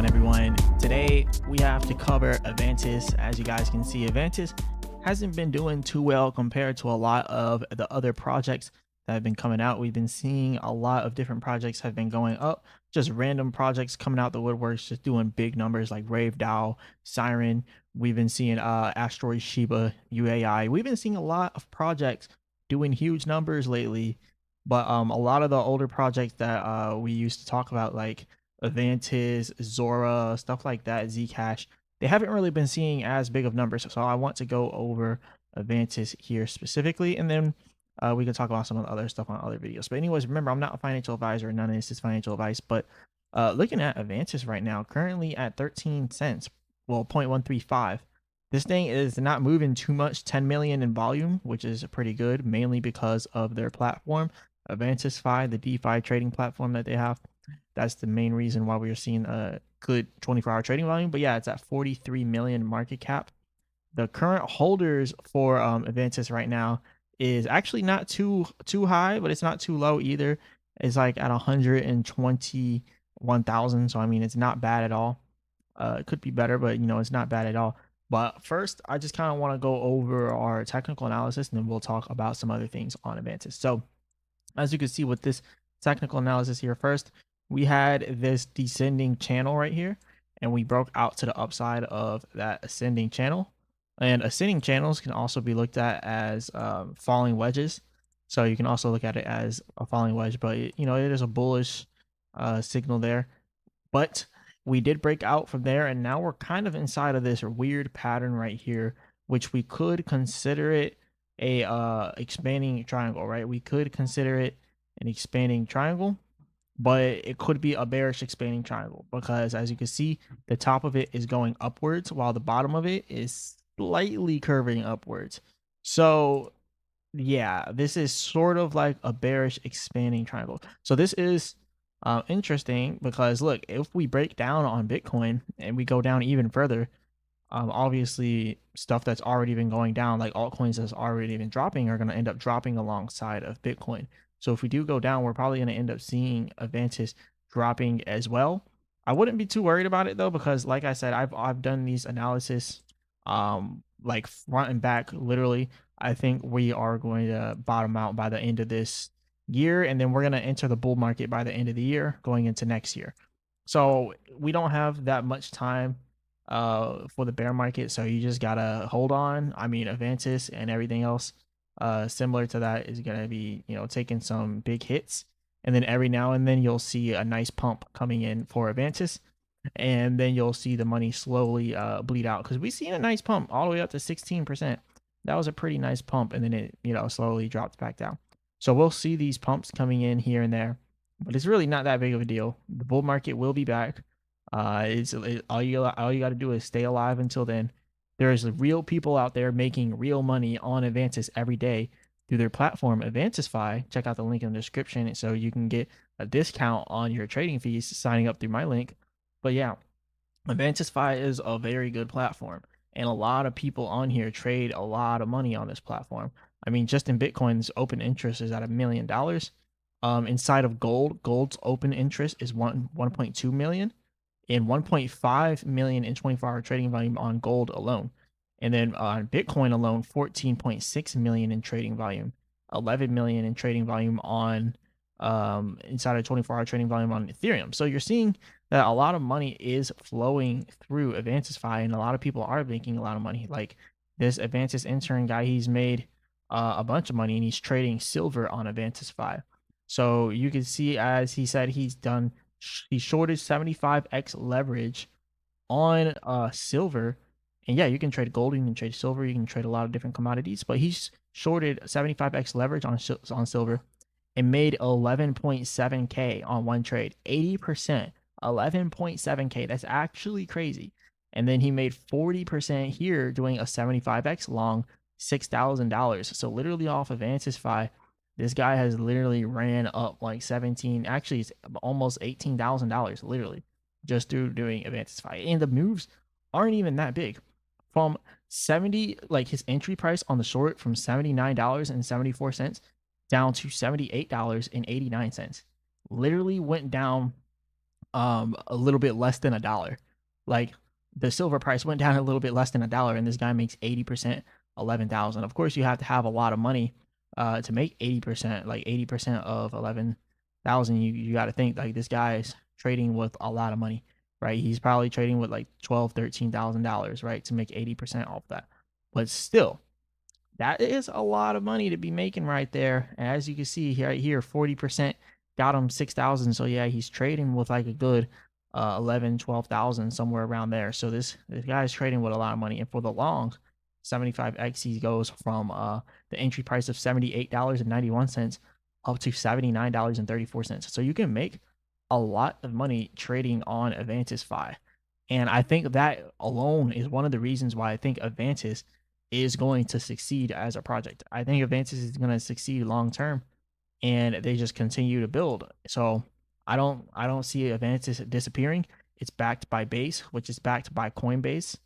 on, everyone? Today we have to cover Avantis. As you guys can see, Avantis hasn't been doing too well compared to a lot of the other projects that have been coming out. We've been seeing a lot of different projects have been going up, just random projects coming out the woodworks, just doing big numbers like Rave Dow, Siren. We've been seeing Asteroid Shiba, UAI. We've been seeing a lot of projects doing huge numbers lately, but a lot of the older projects that we used to talk about, like Avantis, Zora, stuff like that, Zcash, they haven't really been seeing as big of numbers. So I want to go over Avantis here specifically, and then we can talk about some of the other stuff on other videos. But anyways, remember, I'm not a financial advisor. None of this is financial advice. But looking at Avantis right now, currently at 13 cents, well, 0.135. This thing is not moving too much, 10 million in volume, which is pretty good, mainly because of their platform, Avantis, the DeFi trading platform that they have. That's the main reason why we are seeing a good 24-hour trading volume. But yeah, it's at 43 million market cap. The current holders for Avantis right now is actually not too high, but it's not too low either. It's like at 121,000. So I mean, it's not bad at all. It could be better, but it's not bad at all. But first, I just kind of want to go over our technical analysis, and then we'll talk about some other things on Avantis. So as you can see with this technical analysis here, first, we had this descending channel right here, and we broke out to the upside of that ascending channel. And ascending channels can also be looked at as falling wedges. So you can also look at it as a falling wedge, but it is a bullish signal there. But we did break out from there, and now we're kind of inside of this weird pattern right here, which we could consider it a expanding triangle, right? We could consider it an expanding triangle, but it could be a bearish expanding triangle because, as you can see, the top of it is going upwards while the bottom of it is slightly curving upwards. So yeah, this is sort of like a bearish expanding triangle. So this is interesting because look, if we break down on Bitcoin and we go down even further, obviously stuff that's already been going down, like altcoins that's already been dropping, are going to end up dropping alongside of Bitcoin. So if we do go down, we're probably going to end up seeing Avantis dropping as well. I wouldn't be too worried about it though, because like I said, I've done these analysis like front and back literally. I think we are going to bottom out by the end of this year, and then we're going to enter the bull market by the end of the year going into next year. So we don't have that much time for the bear market, so you just gotta hold on. I mean, Avantis and everything else similar to that is gonna be taking some big hits, and then every now and then you'll see a nice pump coming in for Avantis, and then you'll see the money slowly bleed out, because we've seen a nice pump all the way up to 16%. That was a pretty nice pump, and then it slowly dropped back down. So we'll see these pumps coming in here and there, but it's really not that big of a deal. The bull market will be back. All you got to do is stay alive until then. There's real people out there making real money on Avantis every day through their platform, Avantis. Check out the link in the description so you can get a discount on your trading fees signing up through my link. But yeah, Avantis is a very good platform, and a lot of people on here trade a lot of money on this platform. I mean, just in Bitcoin's open interest is at $1 million. Inside of gold's open interest is 1.2 million, and 1.5 million in 24-hour trading volume on gold alone. And then on Bitcoin alone, 14.6 million in trading volume, 11 million in trading volume on inside of 24-hour trading volume on Ethereum. So you're seeing that a lot of money is flowing through Avantis, and a lot of people are making a lot of money. Like this Avantis intern guy, he's made a bunch of money, and he's trading silver on Avantis. So you can see, as he said, he shorted 75x leverage on silver. And yeah, you can trade gold, you can trade silver, you can trade a lot of different commodities, but he's shorted 75x leverage on silver and made 11.7k on one trade. 80%, 11.7k. That's actually crazy. And then he made 40% here doing a 75x long, $6,000. So literally off of Avantis, this guy has literally ran up like 17, actually it's almost $18,000 literally just through doing Avantis. And the moves aren't even that big. From 70, like his entry price on the short, from $79.74 down to $78.89. Literally went down a little bit less than a dollar. Like the silver price went down a little bit less than a dollar, and this guy makes 80%, 11,000. Of course, you have to have a lot of money to make 80%. Like 80% of 11,000, you got to think like this guy is trading with a lot of money, right? He's probably trading with like 12, $13,000, right, to make 80% off that. But still, that is a lot of money to be making right there. And as you can see here, right here, 40% got him 6,000. So yeah, he's trading with like a good 11, 12,000 somewhere around there. So this guy's trading with a lot of money. And for the long, 75x, he goes from the entry price of $78.91 up to $79.34. So you can make a lot of money trading on Avantis Fi. And I think that alone is one of the reasons why I think Avantis is going to succeed as a project. I think Avantis is going to succeed long term, and they just continue to build. So I don't see Avantis disappearing. It's backed by Base, which is backed by Coinbase.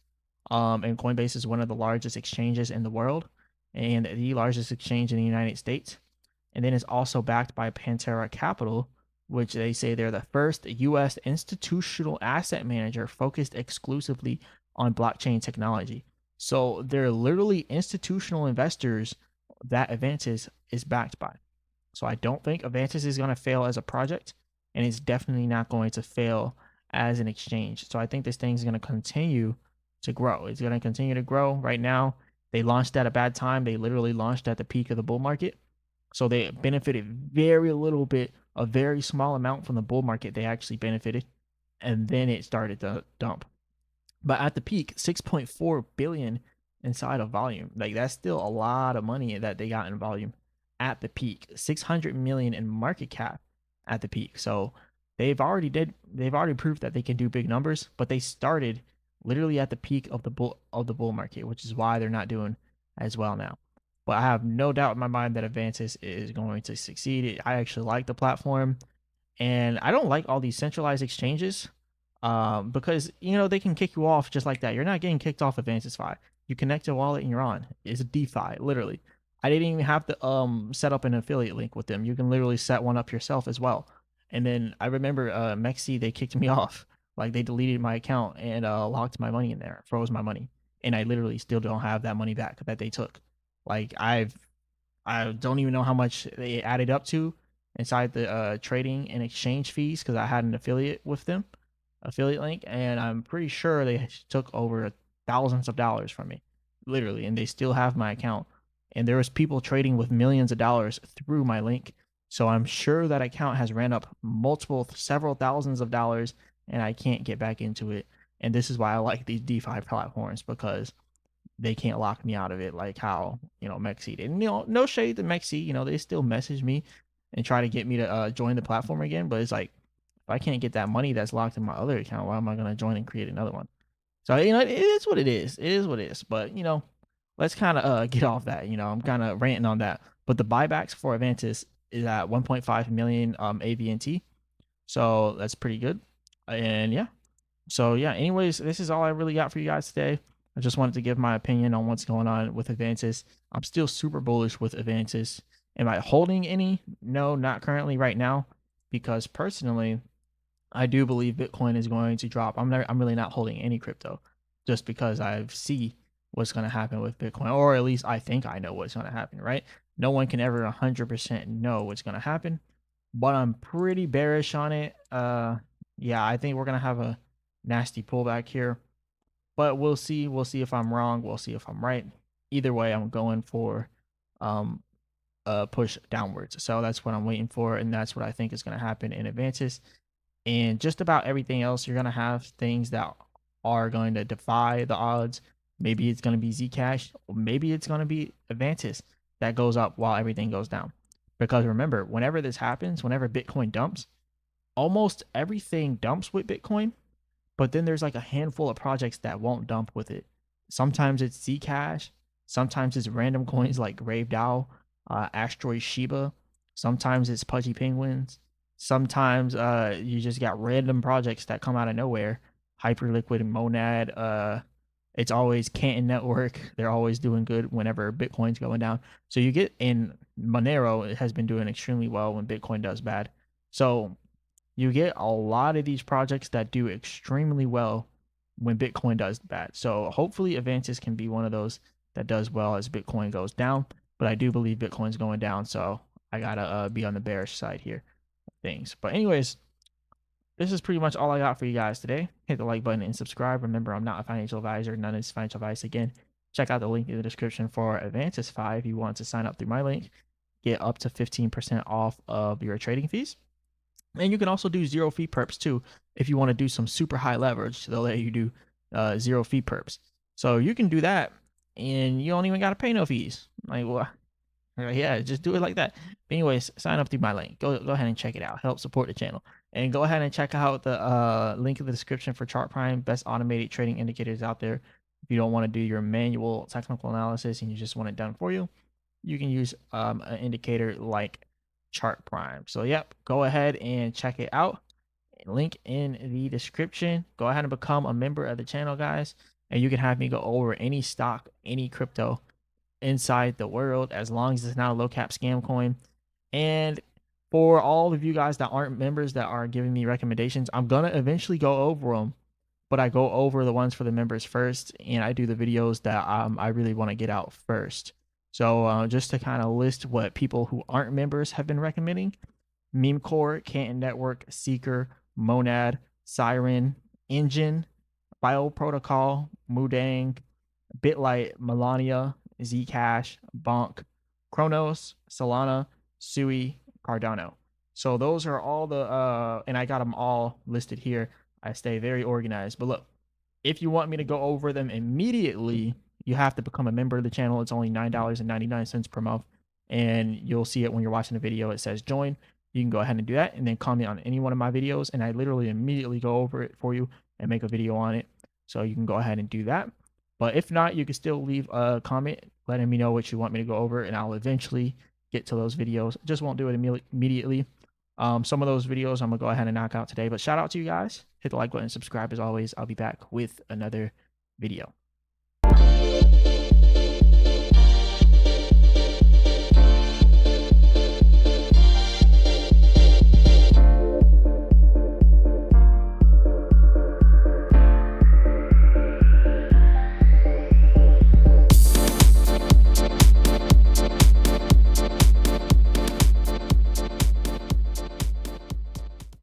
And Coinbase is one of the largest exchanges in the world and the largest exchange in the United States. And then it's also backed by Pantera Capital, which they say they're the first US institutional asset manager focused exclusively on blockchain technology. So they're literally institutional investors that Avantis is backed by. So I don't think Avantis is going to fail as a project, and it's definitely not going to fail as an exchange. So I think this thing's going to continue to grow. It's going to continue to grow. Right now, they launched at a bad time. They literally launched at the peak of the bull market. So they benefited very little bit, a very small amount from the bull market. They actually benefited, and then it started to dump. But at the peak, 6.4 billion inside of volume. Like that's still a lot of money that they got in volume at the peak. 600 million in market cap at the peak. So they've already proved that they can do big numbers, but they started literally at the peak of the bull market, which is why they're not doing as well now. But I have no doubt in my mind that Avantis is going to succeed. I actually like the platform, and I don't like all these centralized exchanges because they can kick you off just like that. You're not getting kicked off of Avantis. You connect your wallet and you're on. It's a DeFi, literally. I didn't even have to set up an affiliate link with them. You can literally set one up yourself as well. And then I remember Mexi, they kicked me off. Like they deleted my account and locked my money in there, froze my money, and I literally still don't have that money back that they took. Like I don't even know how much they added up to inside the trading and exchange fees because I had an affiliate with them, affiliate link, and I'm pretty sure they took over thousands of dollars from me, literally, and they still have my account. And there was people trading with millions of dollars through my link, so I'm sure that account has ran up several thousands of dollars, and I can't get back into it. And this is why I like these DeFi platforms because they can't lock me out of it like how Mexi did. And, no shade to Mexi. They still message me and try to get me to join the platform again. But it's like if I can't get that money that's locked in my other account, why am I gonna join and create another one? So it is what it is. It is what it is. But let's kind of get off that. I'm kind of ranting on that. But the buybacks for Avantis is at 1.5 million AVNT. So that's pretty good. And yeah, so yeah, anyways, this is all I really got for you guys today. I just wanted to give my opinion on what's going on with Avantis. I'm still super bullish with Avantis. Am I holding any? No, not currently right now, because personally, I do believe Bitcoin is going to drop. I'm really not holding any crypto, just because I see what's going to happen with Bitcoin, or at least I think I know what's going to happen. Right? No one can ever 100% know what's going to happen, but I'm pretty bearish on it. Yeah, I think we're gonna have a nasty pullback here, but we'll see. We'll see if I'm wrong. We'll see if I'm right. Either way, I'm going for um a push downwards. So that's what I'm waiting for, and that's what I think is gonna happen in Avantis. And just about everything else, you're gonna have things that are going to defy the odds. Maybe it's gonna be Zcash, or maybe it's gonna be Avantis that goes up while everything goes down. Because remember, whenever this happens, whenever Bitcoin dumps, almost everything dumps with Bitcoin, but then there's like a handful of projects that won't dump with it. Sometimes it's Zcash, sometimes it's random coins like Grave DAO, Asteroid Shiba, sometimes it's Pudgy Penguins, sometimes you just got random projects that come out of nowhere. Hyperliquid and Monad, it's always Canton Network. They're always doing good whenever Bitcoin's going down. So you get in Monero, it has been doing extremely well when Bitcoin does bad. So you get a lot of these projects that do extremely well when Bitcoin does bad. So hopefully Avantis can be one of those that does well as Bitcoin goes down. But I do believe Bitcoin's going down, so I gotta be on the bearish side here of things. But anyways, this is pretty much all I got for you guys today. Hit the like button and subscribe. Remember, I'm not a financial advisor. None of this financial advice. Again, check out the link in the description for Avantis 5 if you want to sign up through my link. Get up to 15% off of your trading fees. And you can also do zero fee perps too if you want to do some super high leverage. They'll let you do zero fee perps. So you can do that and you don't even got to pay no fees. Like, well, yeah, just do it like that. But anyways, sign up through my link. Go ahead and check it out. Help support the channel. And go ahead and check out the link in the description for Chart Prime, best automated trading indicators out there. If you don't want to do your manual technical analysis and you just want it done for you, you can use an indicator like Chart Prime. So yep, go ahead and check it out. Link in the description. Go ahead and become a member of the channel, guys. And you can have me go over any stock, any crypto inside the world, as long as it's not a low cap scam coin. And for all of you guys that aren't members that are giving me recommendations, I'm gonna eventually go over them, but I go over the ones for the members first, and I do the videos that I really want to get out first. So just to kind of list what people who aren't members have been recommending: Meme Core, Canton Network, Seeker, Monad, Siren, Engine, Bio Protocol, Mudang, Bitlight, Melania, Zcash, Bonk, Chronos, Solana, Sui, Cardano. So those are all the and I got them all listed here. I stay very organized. But look, if you want me to go over them immediately, you have to become a member of the channel. It's only $9.99 per month, and you'll see it when you're watching the video. It says join. You can go ahead and do that, and then comment on any one of my videos, and I literally immediately go over it for you and make a video on it. So you can go ahead and do that. But if not, you can still leave a comment letting me know what you want me to go over, and I'll eventually get to those videos. Just won't do it immediately. Some of those videos I'm gonna go ahead and knock out today. But shout out to you guys. Hit the like button, subscribe as always. I'll be back with another video.